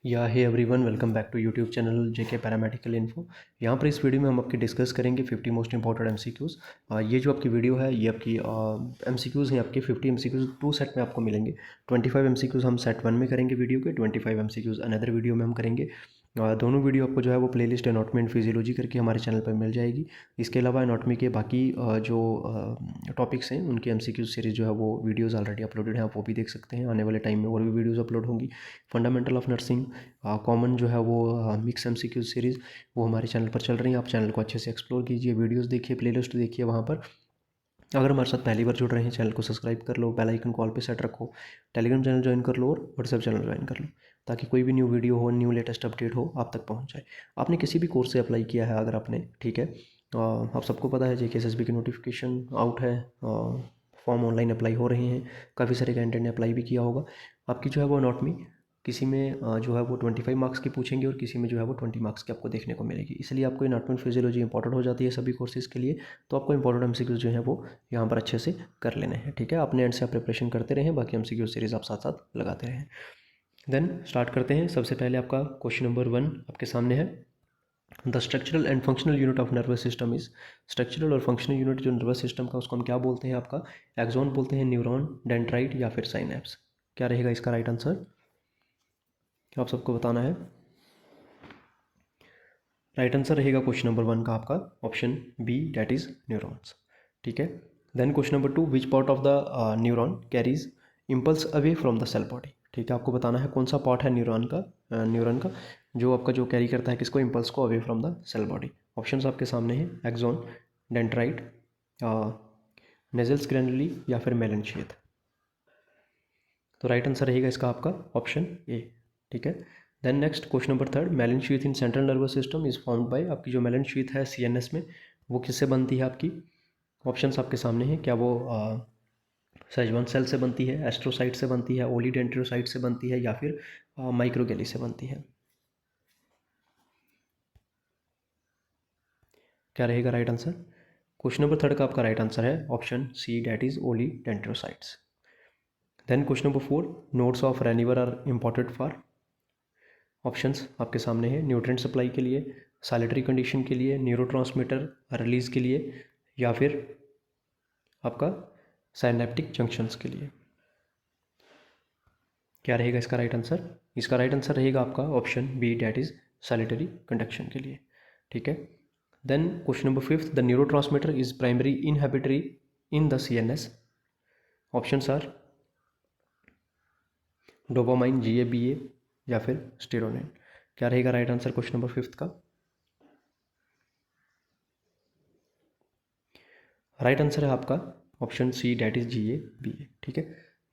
या hey everyone, welcome back to YouTube channel JK paramedical info. यहाँ पर इस वीडियो में हम आपके डिस्कस करेंगे 50 मोस्ट इंपॉर्टेंट एमसीक्यूज़। ये जो आपकी वीडियो है ये आपकी एमसीक्यूज़ हैं, आपके 50 एमसीक्यूज़ 2 सेट में आपको मिलेंगे। 25 एमसीक्यूज़ हम सेट 1 में करेंगे वीडियो के, 25 एमसीक्यूज़ अनदर वीडियो में हम करेंगे। दोनों वीडियो आपको जो है वो प्लेलिस्ट एनाटॉमी एंड फिजियोलॉजी करके हमारे चैनल पर मिल जाएगी। इसके अलावा एनाटॉमी के बाकी जो टॉपिक्स हैं उनकी एमसीक्यू सीरीज़ जो है वो वीडियोज़ ऑलरेडी अपलोडेड हैं, आप वो भी देख सकते हैं। आने वाले टाइम में और भी वीडियोज़ अपलोड होंगी। फंडामेंटल ऑफ नर्सिंग कॉमन जो है वो मिक्स एमसीक्यू सीरीज़ वो हमारे चैनल पर चल रही हैं। आप चैनल को अच्छे से एक्सप्लोर कीजिए, वीडियोस देखिए, प्लेलिस्ट देखिए वहाँ पर। अगर हमारे साथ पहली बार जुड़ रहे हैं, चैनल को सब्सक्राइब कर लो, बेल आइकन कॉल पे सेट रखो, टेलीग्राम चैनल ज्वाइन कर लो और व्हाट्सएप चैनल ज्वाइन कर लो, ताकि कोई भी न्यू वीडियो हो, न्यू लेटेस्ट अपडेट हो, आप तक पहुँच जाए। आपने किसी भी कोर्स से अप्लाई किया है अगर आपने, ठीक है, आप सबको पता है जेकेएसएसबी की नोटिफिकेशन आउट है, फॉर्म ऑनलाइन अप्लाई हो रहे हैं, काफ़ी सारे कैंडिडेट ने अप्लाई भी किया होगा। आपकी जो है वो एनाटॉमी किसी में जो है वो 25 मार्क्स की पूछेंगे और किसी में जो है वो 20 मार्क्स की आपको देखने को मिलेगी। इसलिए आपको एनाटॉमी फिजियोलॉजी इंपॉर्टेंट हो जाती है सभी कोर्सेज़ के लिए। तो आपको इंपॉर्टेंट एमसीक्यूज़ जो है वो यहाँ पर अच्छे से कर लेने हैं, ठीक है। अपने एंड से आप प्रिपरेशन करते रहें, बाकी एमसीक्यू सीरीज़ आप साथ साथ लगाते रहें। देन स्टार्ट करते हैं। सबसे पहले आपका क्वेश्चन नंबर 1 आपके सामने है। The structural and functional unit of nervous system is. Structural और फंक्शनल यूनिट जो नर्वस सिस्टम का, उसको हम क्या बोलते हैं? आपका एक्सॉन बोलते हैं, न्यूरॉन, डेंड्राइट या फिर साइनेप्स। क्या रहेगा इसका राइट आंसर? आप सबको बताना है। राइट आंसर रहेगा क्वेश्चन नंबर 1 का आपका option B, that is neurons, ठीक है। Then question number 2, which part of the neuron carries impulse away from the cell body. ठीक है, आपको बताना है कौन सा पार्ट है न्यूरॉन का जो आपका जो कैरी करता है किसको, इम्पल्स को, away from the cell body. Option आपके सामने हैं, एक्सॉन, डेंड्राइट, नेजल्स ग्रैनुली या फिर मेलेनशियत। तो राइट आंसर रहेगा इसका आपका ऑप्शन ए, ठीक है। Then next question number 3, myelin sheath in central nervous system is formed by. आपकी जो मेलेनशियत है सीएनएस में, वो किससे बनती है आपकी? ऑप्शंस आपके सामने हैं। क्या वो सेजवान सेल से बनती है, एस्ट्रोसाइट से बनती है, ओलीडेंड्रोसाइट से बनती है या फिर माइक्रोगेली से बनती है? क्या रहेगा राइट आंसर? क्वेश्चन नंबर 3 का आपका राइट आंसर है option C, that is oligodendrocytes. Then question number 4, nodes of Ranvier are important for. Options आपके सामने हैं, न्यूट्रिएंट सप्लाई के लिए, सैलिटरी कंडीशन के लिए, न्यूरोट्रांसमीटर रिलीज के लिए या फिर आपका साइनेप्टिक जंक्शंस के लिए। क्या रहेगा इसका राइट आंसर? इसका राइट आंसर रहेगा आपका option B, that is saltatory conduction के लिए, ठीक है। Then question number 5, the neurotransmitter is primary inhibitory in the CNS. Options are dopamine, GABA या फिर स्टेरोनिन। क्या रहेगा राइट आंसर क्वेश्चन नंबर 5 का? राइट आंसर है आपका option C, that is GABA, ठीक है।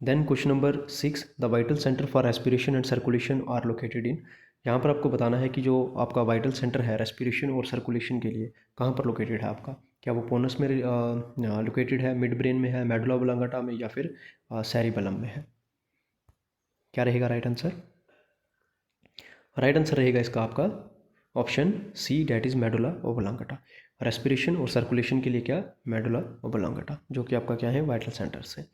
Then question number 6, the vital centre for respiration and circulation are located in. यहाँ पर आपको बताना है कि जो आपका वाइटल सेंटर है रेस्पिरेशन और सर्कुलेशन के लिए, कहाँ पर लोकेटेड है आपका? क्या वो पोनस में लोकेटेड है, मिड ब्रेन में है, मेडुला ओब्लांगाटा में या फिर सेरिबेलम में है? क्या रहेगा राइट आंसर? राइट आंसर रहेगा इसका आपका option C, that is medulla oblongata. Respiration और सर्कुलेशन के लिए क्या? मेडुला ओब्लांगाटा, जो कि आपका क्या है, वाइटल सेंटर से।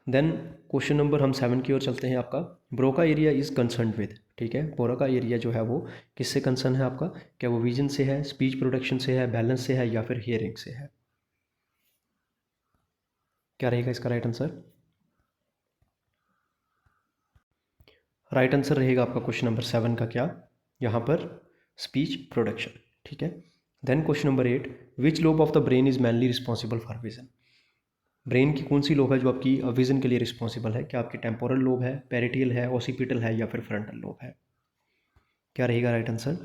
देन क्वेश्चन नंबर हम 7 की ओर चलते हैं आपका। Broca area is concern with. ठीक है, ब्रोका एरिया जो है वो किससे कंसर्न है आपका? क्या वो विजन से है, स्पीच प्रोडक्शन से है, बैलेंस से है या फिर हियरिंग से है? क्या रहेगा इसका राइट आंसर? राइट आंसर रहेगा आपका क्वेश्चन नंबर 7 का क्या, यहाँ पर स्पीच प्रोडक्शन, ठीक है। Then question number 8, which lobe of the brain is mainly responsible for vision. Brain की कौन सी लोब है जो आपकी विजन के लिए रिस्पॉन्सिबल है? क्या आपकी टेम्पोरल लोब है, पेरिटियल है, ओसिपिटल है या फिर फ्रंटल लोब है? क्या रहेगा राइट आंसर?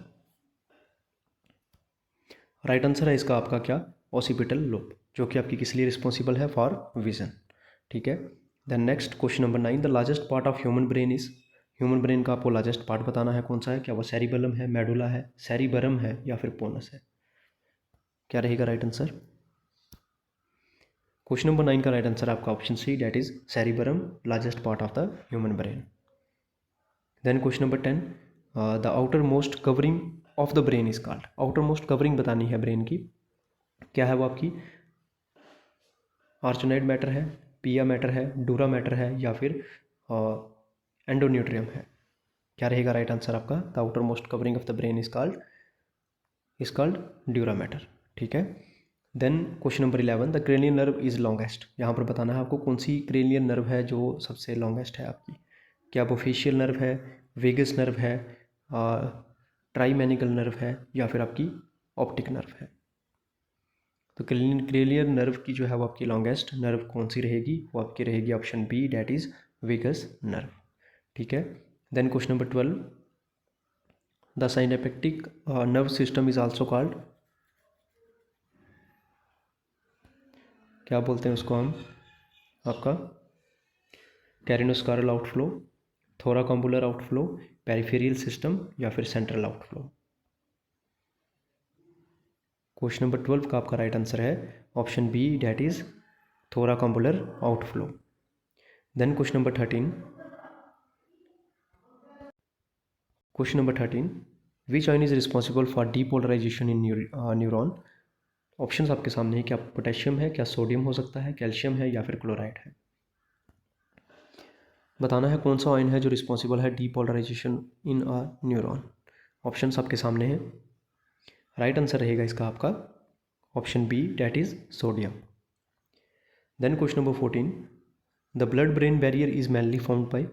राइट आंसर है इसका आपका क्या, ओसिपिटल लोब, जो कि आपकी किस लिए रिस्पॉन्सिबल है? फॉर विजन, ठीक है। Then next question number 9, the largest part of human brain is. Human brain का आपको लार्जेस्ट पार्ट बताना है, कौन सा है? क्या वो सेरिबेलम है, मेडुला है, सेरिबरम है या फिर पोनस है? क्या रहेगा राइट आंसर? क्वेश्चन नंबर 9 का राइट आंसर आपका option C, that is cerebrum, largest part of the human brain. Then question number 10, the outer most covering of the brain is called. Outer most covering बतानी है brain की, क्या है वो आपकी? आर्चोनाइड matter है, पिया मैटर है, डूरा मैटर है या फिर एंडोन्यूट्रियम है? क्या रहेगा राइट आंसर आपका? The outer most covering of the brain is called dura mater. ठीक है। Then question number 11, the cranial nerve is longest. यहाँ पर बताना है आपको कौन सी क्रेनियल नर्व है जो सबसे लॉन्गेस्ट है आपकी। क्या वो फेशियल नर्व है, वेगस नर्व है, ट्राइमेनिकल नर्व है, या फिर आपकी ऑप्टिक नर्व है? तो क्रेनियल नर्व की जो है वो आपकी लॉन्गेस्ट नर्व कौन सी रहेगी? वो आपकी रहेगी option B, that is vagus nerve. ठीक है। Then question number 12, the sympathetic nerve system is also called. क्या बोलते हैं उसको हम? आपका craniosacral outflow, thoracolumbar outflow, peripheral system, या फिर सेंट्रल आउटफ्लो? क्वेश्चन नंबर 12 का आपका राइट आंसर है option B, that is thoracolumbar outflow. Then question number 13, which ion is responsible for depolarization in neuron? Options आपके सामने है, क्या पोटेशियम है, क्या सोडियम हो सकता है, कैल्शियम है, या फिर क्लोराइड है? बताना है कौन सा आयन है जो रिस्पॉन्सिबल है depolarisation in a neuron. Options आपके सामने हैं। राइट आंसर रहेगा इसका आपका option B, that is sodium. Then question number 14, the blood brain barrier is mainly found by.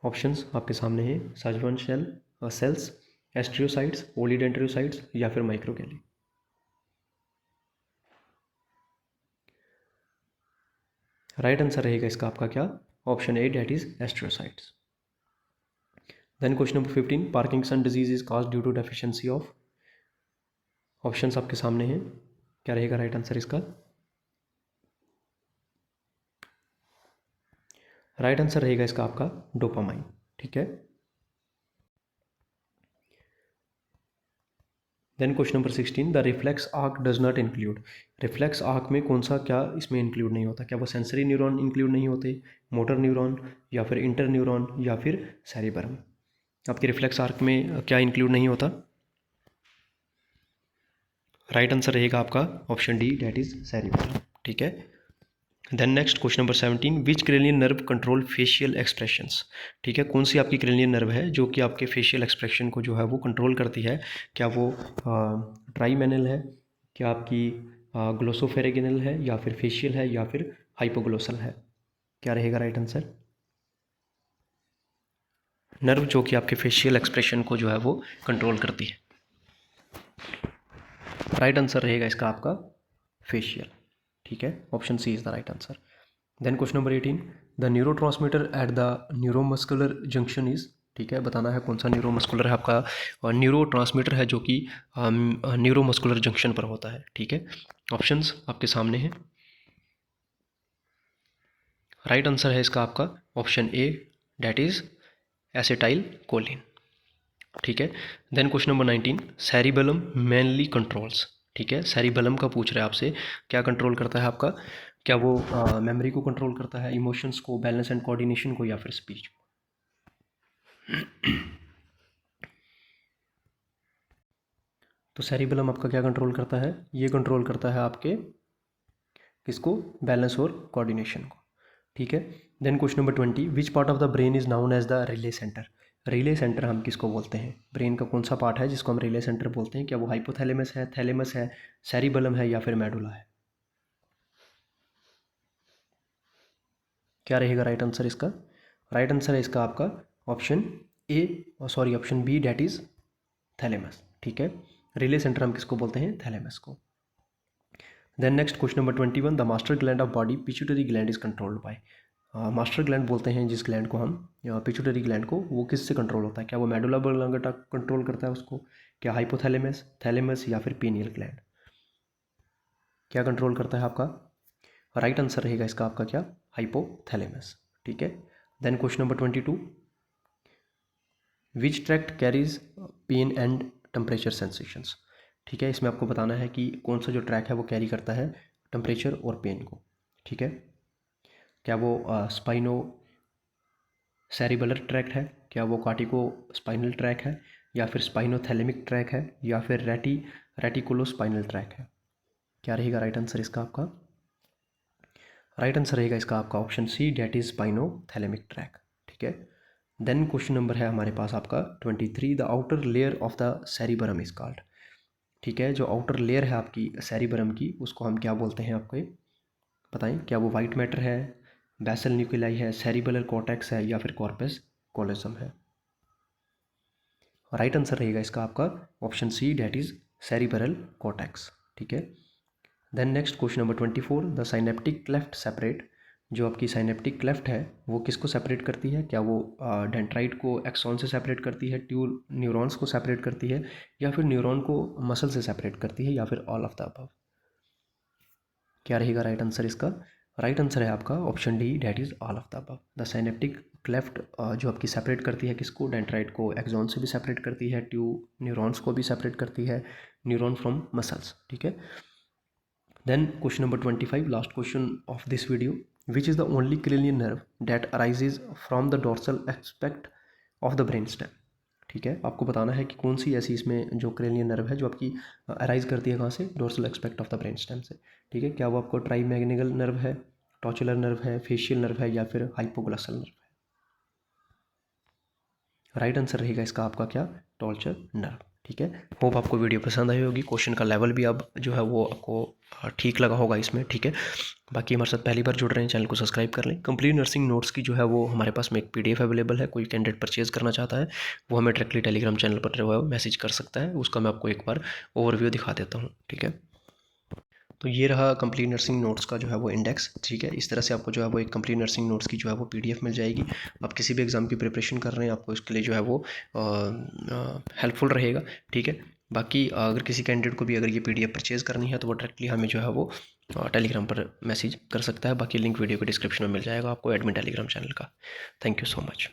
Options आपके सामने हैं, साजवन सेल्स, एस्ट्रियोसाइट्स, ओलीडेंड्रोसाइट्स, या फिर माइक्रोगैली? राइट आंसर रहेगा इसका आपका क्या? Option A, that is astrocytes. Then question number 15, Parkinson disease is cause due to deficiency of. Options आपके सामने हैं, क्या रहेगा राइट आंसर इसका? राइट आंसर रहेगा इसका आपका डोपामाइन। ठीक है। Then question number 16, the reflex arc does not include. Reflex arc में कौन सा क्या इसमें इंक्लूड नहीं होता? क्या वो सेंसरी न्यूरॉन इंक्लूड नहीं होते, मोटर न्यूरॉन, या फिर इंटर न्यूरॉन, या फिर सेरिबरम? आपके रिफ्लेक्स आर्क में क्या इंक्लूड नहीं होता? राइट आंसर रहेगा आपका option D, that is cerebrum. ठीक है। Then next question number 17, which cranial nerve control facial expressions. ठीक है। कौन सी आपकी क्रेनियल नर्व है जो कि आपके फेशियल एक्सप्रेशन को जो है वो कंट्रोल करती है? क्या वो ट्राइमेनल है, क्या आपकी ग्लोसोफेरेगिनल है, या फिर फेशियल है, या फिर हाइपोग्लोसल है? क्या रहेगा राइट आंसर? नर्व जो कि आपके फेशियल एक्सप्रेशन को जो है वो कंट्रोल करती है। राइट आंसर रहेगा इसका आपका फेशियल। ठीक है। Option C is the right answer. Then question number 18, the neurotransmitter at the neuromuscular junction is. ठीक है। बताना है कौन सा न्यूरोमस्कुलर है आपका, और न्यूरो ट्रांसमीटर है जो कि न्यूरोमस्कुलर जंक्शन पर होता है। ठीक है। ऑप्शंस आपके सामने हैं। राइट आंसर है इसका आपका option A, that is acetyl choline. ठीक है। Then question number 19, cerebellum mainly controls. ठीक है। सेरिबेलम का पूछ रहा है आपसे, क्या कंट्रोल करता है आपका? क्या वो मेमोरी को कंट्रोल करता है, इमोशंस को, बैलेंस एंड कोऑर्डिनेशन को, या फिर स्पीच को? तो सेरिबेलम आपका क्या कंट्रोल करता है? ये कंट्रोल करता है आपके किसको? बैलेंस और कोऑर्डिनेशन को। ठीक है। Then question number 20, which part of the brain is known as the relay centre. Relay centre हम किसको बोलते हैं? ब्रेन का कौन सा पार्ट है जिसको हम रिले सेंटर बोलते हैं? क्या वो हाइपोथैलेमस है, थैलेमस है, सेरिबेलम है, या फिर मेडुला है? क्या रहेगा राइट आंसर इसका? राइट आंसर है इसका आपका option A, sorry option B, that is thalamus. ठीक है। रिले सेंटर हम किसको बोलते हैं? थैलेमस को। Then next question number 21, the master gland of body pituitary gland is controlled by. Master gland बोलते हैं जिस ग्लैंड को हम, पिट्यूटरी ग्लैंड को, वो किससे कंट्रोल होता है? क्या वो मेडुला ऑब्लांगेटा कंट्रोल करता है उसको? क्या हाइपोथैलेमस, थैलेमस, या फिर पीनियल ग्लैंड? क्या कंट्रोल करता है आपका? राइट आंसर रहेगा इसका आपका क्या? हाइपोथैलेमस। ठीक है। Then question number 22, which tract carries pain and temperature sensations. ठीक है। इसमें आपको बताना है कि कौन सा जो ट्रैक है वो कैरी करता है टेम्परेचर और पेन को। ठीक है। क्या वो स्पाइनो सेरिबेलर ट्रैक्ट है, क्या वो कार्टिको स्पाइनल ट्रैक है, या फिर स्पाइनोथैलेमिक ट्रैक है, या फिर रेटिकुलो स्पाइनल ट्रैक है? क्या रहेगा राइट आंसर इसका आपका? राइट आंसर रहेगा इसका आपका option C, that is spinothalamic tract. ठीक है। देन क्वेश्चन नंबर है हमारे पास आपका 23, the outer layer of the cerebrum is called. ठीक है, जो आउटर लेयर है आपकी सेरिबरम की, उसको हम क्या बोलते हैं, आपको बताएं। क्या वो वाइट मैटर है, बेसल न्यूक्लियाई है, सेरिबेलर कॉर्टेक्स है, या फिर कॉर्पस कॉलोसम है? राइट आंसर रहेगा इसका आपका option C, that is cerebral cortex. ठीक है। Then next question number 24, the synaptic cleft separate. जो आपकी साइनेप्टिक क्लेफ्ट है वो किसको सेपरेट करती है? क्या वो डेंड्राइट को एक्सॉन से सेपरेट करती है, न्यूरॉन्स को सेपरेट करती है, या फिर न्यूरॉन को मसल से सेपरेट करती है, या फिर ऑल ऑफ द अबव? क्या रहेगा राइट आंसर इसका? राइट आंसर है आपका option D, that is all of the above. The synaptic cleft जो आपकी सेपरेट करती है किसको? डेंड्राइट को एक्सॉन से भी सेपरेट करती है, न्यूरॉन्स को भी सेपरेट करती है, न्यूरॉन फ्रॉम मसल्स। ठीक है। Then question number 25, last question of this video. Which is the only cranial nerve that arises from the dorsal aspect of the brain stem? ठीक है, आपको बताना है कि कौन सी ऐसी इसमें जो क्रेनियल नर्व है जो आपकी अराइज करती है कहाँ से? Dorsal expect of the brain stem से। ठीक है, क्या वो आपको ट्राइमैग्निकल नर्व है, टॉचुलर नर्व है, फेशियल नर्व है, या फिर हाइपोग्लॉसल नर्व है? राइट आंसर रहेगा इसका आपका क्या? Torture nerve. ठीक है। होप आपको वीडियो पसंद आई होगी। क्वेश्चन का लेवल भी अब जो है वो आपको ठीक लगा होगा इसमें। ठीक है। बाकी हमारे साथ पहली बार जुड़ रहे हैं, चैनल को सब्सक्राइब कर लें। कंप्लीट नर्सिंग नोट्स की जो है वो हमारे पास में एक PDF अवेलेबल है। कोई कैंडिडेट परचेज करना चाहता है वो हमें डायरेक्टली टेलीग्राम चैनल पर जो है मैसेज कर सकता है। उसका मैं आपको एक बार ओवरव्यू दिखा देता हूँ। ठीक है। तो ये रहा कंप्लीट नर्सिंग नोट्स का जो है वो इंडेक्स। ठीक है, इस तरह से आपको जो है वो एक कंप्लीट नर्सिंग नोट्स की जो है वो PDF मिल जाएगी। आप किसी भी एग्ज़ाम की प्रिपरेशन कर रहे हैं, आपको इसके लिए जो है वो हेल्पफुल रहेगा। ठीक है। बाकी अगर किसी कैंडिडेट को भी अगर ये PDF परचेज़ करनी है तो वो डायरेक्टली हमें जो है वो टेलीग्राम पर मैसेज कर सकता है। बाकी लिंक वीडियो के डिस्क्रिप्शन में मिल जाएगा आपको, एडमिन टेलीग्राम चैनल का। Thank you so much.